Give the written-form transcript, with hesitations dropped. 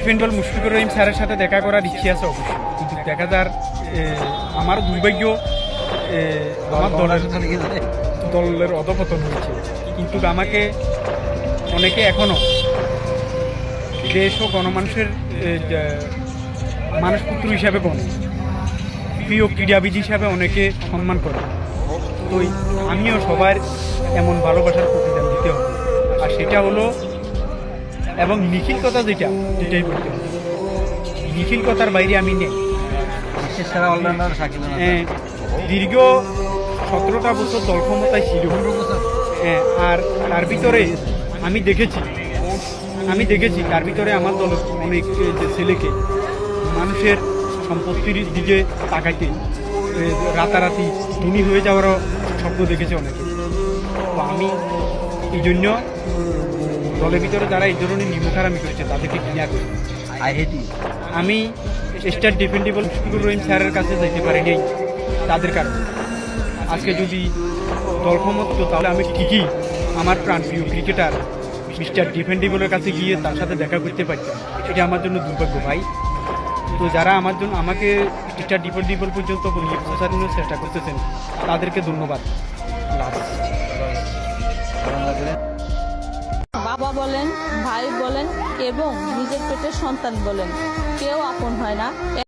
Defender Mushfiqur Rahim স্যারের সাথে দেখা করার ইচ্ছে আছে অবশ্যই, কিন্তু দেখা যার আমার দুর্ভাগ্য আমার দলের অধপতন হয়েছে। কিন্তু আমাকে অনেকে এখনও দেশ ও গণমানুষের মানুষপুত্র হিসাবে গণে, প্রিয় ক্রীড়াবিদ হিসাবে অনেকে সম্মান করে। তো আমিও সবার এমন ভালোবাসার প্রতিদান দিতে হবে, আর সেটা হলো এবং নিখিল কথা যেটাই বলতে হবে, নিখিল কথার বাইরে আমি নেই। দীর্ঘ 17টা বছর দল ক্ষমতায় ছিল, আর তার ভিতরে আমি দেখেছি তার ভিতরে আমার দল অনেক যে ছেলেকে মানুষের সম্পত্তির দিকে তাকাইতে রাতারাতি ধনী হয়ে যাওয়ারও স্বপ্ন দেখেছে অনেকে। তো আমি এই জন্য দলের ভিতরে যারা এই ধরনের নিমখারামি করেছে তাদেরকে ঘৃণা করি। আমি স্টার ডিফেন্ডেবল মুশফিকুর রহিম স্যারের কাছে যাইতে পারিনি তাদের কারণে। আজকে যদি দল ক্ষমতা তাহলে আমি ঠিকই আমার প্রাণপ্রিয় ক্রিকেটার মিস্টার ডিফেন্ডেবলের কাছে গিয়ে তার সাথে দেখা করতে পারতাম। এটা আমার জন্য দুর্ভাগ্য ভাই। তো যারা আমাকে স্টার ডিফেন্ডেবল পর্যন্ত নিয়ে পৌঁছানোর চেষ্টা করতেছেন তাদেরকে ধন্যবাদ। বাবা বলেন, ভাই বলেন এবং নিজের পেটের সন্তান বলেন, কেউ আপন হয় না।